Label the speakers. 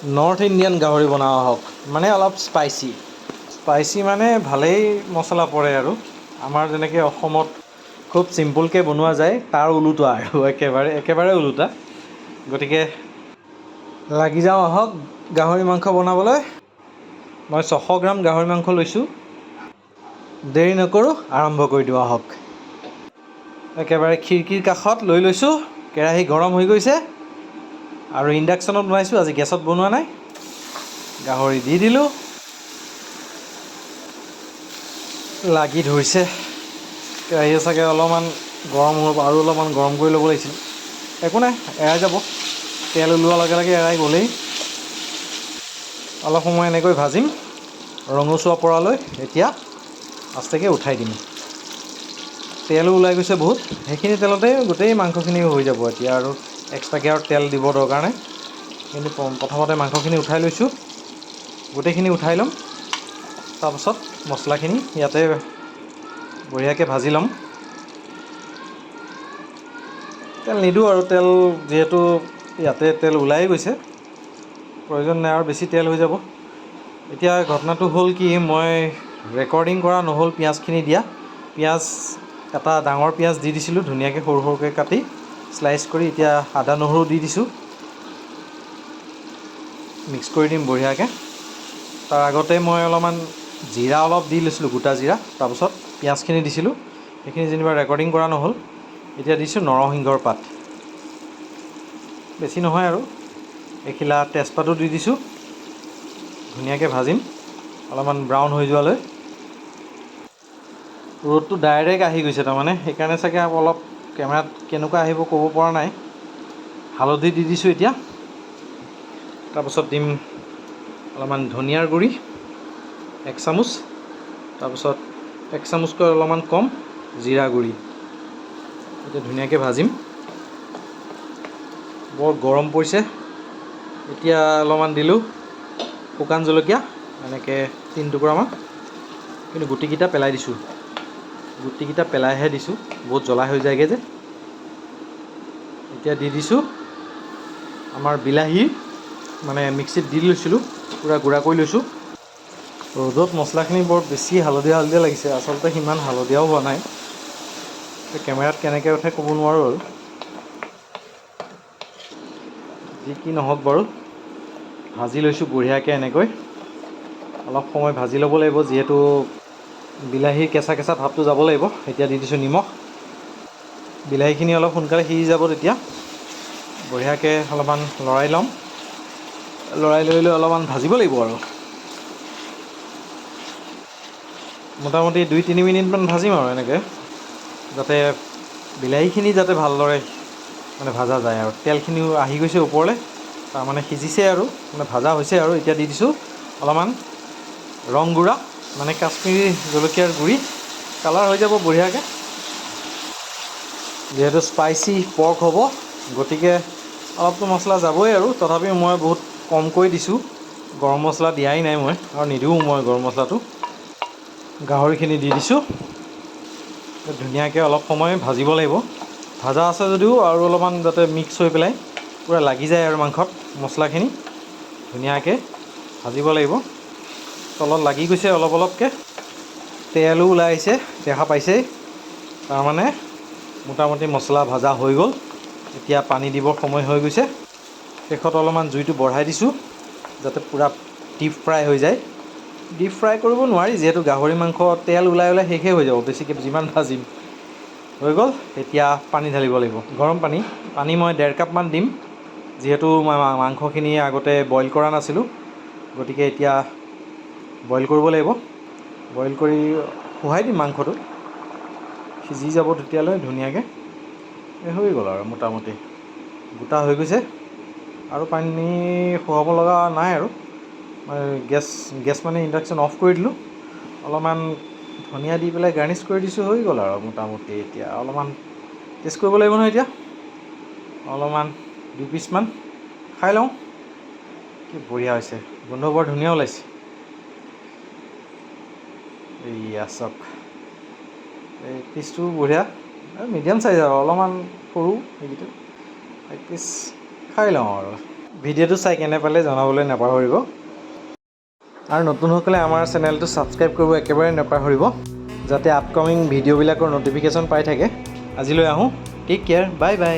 Speaker 1: north Indian গাহৰি বনোৱা হওক মানে অলপ স্পাইচি মানে ভালেই মছলা পৰে আৰু আমাৰ যেনেকৈ অসমত খুব চিম্পুলকৈ বনোৱা যায় তাৰ ওলোটা আৰু একেবাৰে ওলোটা গতিকে লাগি যাওঁ আহক গাহৰি মাংস বনাবলৈ মই 600 গ্ৰাম গাহৰি মাংস লৈছোঁ দেৰি নকৰোঁ আৰম্ভ কৰি দিওঁ আহক একেবাৰে খিৰিকীৰ কাষত লৈ লৈছোঁ কেৰাহী গৰম হৈ গৈছে আৰু ইণ্ডাকশ্যনত বনাইছোঁ আজি গেছত বনোৱা নাই গাহৰি দি দিলোঁ লাগি ধৰিছে কেৰাহী চাগে অলপমান গৰম হ'ব আৰু অলপমান গৰম কৰি ল'ব লাগিছিল একো নাই এৰাই যাব তেল ওলোৱাৰ লগে লগে এৰাই গ'লেই অলপ সময় এনেকৈ ভাজিম ৰঙচুৱা পৰালৈ এতিয়া আস্তেকৈ উঠাই দিম তেলো ওলাই গৈছে বহুত সেইখিনি তেলতে গোটেই মাংসখিনি হৈ যাব এতিয়া আৰু এক্সট্ৰাকৈ আৰু তেল দিব দৰকাৰ নাই কিন্তু প্ৰথমতে মাংসখিনি উঠাই লৈছোঁ গোটেইখিনি উঠাই ল'ম তাৰপাছত মছলাখিনি ইয়াতে বঢ়িয়াকৈ ভাজি ল'ম তেল নিদিওঁ আৰু তেল যিহেতু ইয়াতে তেল ওলাই গৈছে প্ৰয়োজন নাই আৰু বেছি তেল হৈ যাব এতিয়া ঘটনাটো হ'ল কি মই ৰেকৰ্ডিং কৰা নহ'ল পিঁয়াজখিনি দিয়া পিঁয়াজ এটা ডাঙৰ পিঁয়াজ দি দিছিলোঁ ধুনীয়াকৈ সৰু সৰুকৈ কাটি স্লাইচ কৰি এতিয়া আদা নহৰু দি দিছোঁ মিক্স কৰি দিম বঢ়িয়াকৈ তাৰ আগতে মই অলপমান জিৰা অলপ দি লৈছিলোঁ গোটা জিৰা তাৰপাছত পিঁয়াজখিনি দিছিলোঁ সেইখিনি যেনিবা ৰেকৰ্ডিং কৰা নহ'ল এতিয়া দিছোঁ নৰসিংহৰ পাত বেছি নহয় আৰু এখিলা তেজপাতো দি দিছোঁ ধুনীয়াকৈ ভাজিম অলপমান ব্ৰাউন হৈ যোৱালৈ ৰ'দটো ডাইৰেক্ট আহি গৈছে তাৰমানে সেইকাৰণে চাগে অলপ কেমেৰাত কেনেকুৱা আহিব ক'ব পৰা নাই হালধি দি দিছোঁ এতিয়া তাৰপাছত দিম অলপমান ধনিয়াৰ গুড়ি 1 চামুচ তাৰপিছত 1 চামুচকৈ অলপমান কম জিৰা গুড়ি এতিয়া ধুনীয়াকৈ ভাজিম বৰ গৰম পৰিছে এতিয়া অলপমান দিলোঁ শুকান জলকীয়া এনেকৈ 3 টুকুৰামান কিন্তু গুটিকেইটা পেলাই দিছোঁ গুটিকেইটা পেলাইহে দিছোঁ বহুত জ্বলা হৈ যায়গৈ যে এতিয়া দি দিছোঁ আমাৰ বিলাহী মানে মিক্সিত দি লৈছিলোঁ পূৰা গুড়া কৰি লৈছোঁ ৰ'দত মছলাখিনি বৰ বেছি হালধীয়া লাগিছে আচলতে সিমান হালধীয়াও হোৱা নাই কেমেৰাত কেনেকৈ উঠে ক'ব নোৱাৰোঁ আৰু যি কি নহওক বাৰু ভাজি লৈছোঁ বঢ়িয়াকৈ এনেকৈ অলপ সময় ভাজি ল'ব লাগিব যিহেতু বিলাহীৰ কেঁচা কেঁচা ভাৱটো যাব লাগিব এতিয়া দি দিছোঁ নিমখ বিলাহীখিনি অলপ সোনকালে সিজি যাব তেতিয়া বঢ়িয়াকৈ অলপমান লৰাই ল'ম লৰাই লৈ অলপমান ভাজিব লাগিব আৰু মোটামুটি 2-3 মিনিটমান ভাজিম আৰু এনেকৈ যাতে বিলাহীখিনি যাতে ভালদৰে মানে ভাজা যায় আৰু তেলখিনিও আহি গৈছে ওপৰলৈ তাৰমানে সিজিছে আৰু মানে ভাজা হৈছে আৰু এতিয়া দি দিছোঁ অলপমান ৰং গুড়া মানে কাশ্মীৰী জলকীয়াৰ গুড়ি কালাৰ হৈ যাব বঢ়িয়াকৈ যিহেতু স্পাইচি পৰ্ক হ'ব গতিকে অলপতো মছলা যাবই আৰু তথাপিও মই বহুত কমকৈ দিছোঁ গৰম মছলা দিয়াই নাই মই আৰু নিদিওঁ মই গৰম মছলাটো গাহৰিখিনি দি দিছোঁ ধুনীয়াকৈ অলপ সময় ভাজিব লাগিব ভাজা আছে যদিও আৰু অলপমান যাতে মিক্স হৈ পেলাই পূৰা লাগি যায় আৰু মাংসত মছলাখিনি ধুনীয়াকৈ ভাজিব লাগিব তলত লাগি গৈছে অলপকৈ তেলো ওলাই আহিছে দেখা পাইছেই তাৰমানে মোটামুটি মছলা ভাজা হৈ গ'ল এতিয়া পানী দিবৰ সময় হৈ গৈছে শেষত অলপমান জুইটো বঢ়াই দিছোঁ যাতে পূৰা ডিপ ফ্ৰাই হৈ যায় ডিপ ফ্ৰাই কৰিব নোৱাৰি যিহেতু গাহৰি মাংস তেল ওলাই শেষেই হৈ যাব বেছিকৈ যিমান ভাজিম হৈ গ'ল এতিয়া পানী ঢালিব লাগিব গৰম পানী মই 1.5 কাপমান দিম যিহেতু মই মাংসখিনি আগতে বইল কৰা নাছিলোঁ গতিকে এতিয়া বইল কৰিব লাগিব বইল কৰি শুহাই দিম মাংসটো সিজি যাব তেতিয়ালৈ ধুনীয়াকৈ হৈ গ'ল আৰু মোটামুটি গোটা হৈ গৈছে আৰু পানী শুহাব লগা নাই আৰু মই গেছ মানে ইণ্ডাকশ্যন অফ কৰি দিলোঁ অলপমান ধনিয়া দি পেলাই গাৰ্নিছ কৰি দিছোঁ হৈ গ'ল আৰু মোটামুটি এতিয়া অলপমান টেষ্ট কৰিব লাগিব নহয় এতিয়া অলপমান 2 পিচমান খাই লওঁ কি বঢ়িয়া হৈছে গোন্ধ বৰ ধুনীয়া ওলাইছে এইয়া চাওক এই পিচটো বঢ়িয়া মিডিয়াম চাইজ আৰু অলপমান সৰু এইকেইটা 1 পিচ খাই লওঁ আৰু ভিডিঅ'টো চাই কেনে পালে জনাবলৈ নাপাহৰিব আৰু নতুনসকলে আমাৰ চেনেলটো ছাবস্ক্ৰাইব কৰিব একেবাৰে নাপাহৰিব যাতে আপকামিং ভিডিঅ'বিলাকৰ ন'টিফিকেশ্যন পাই থাকে আজিলৈ আহোঁ টেক কেয়াৰ বাই বাই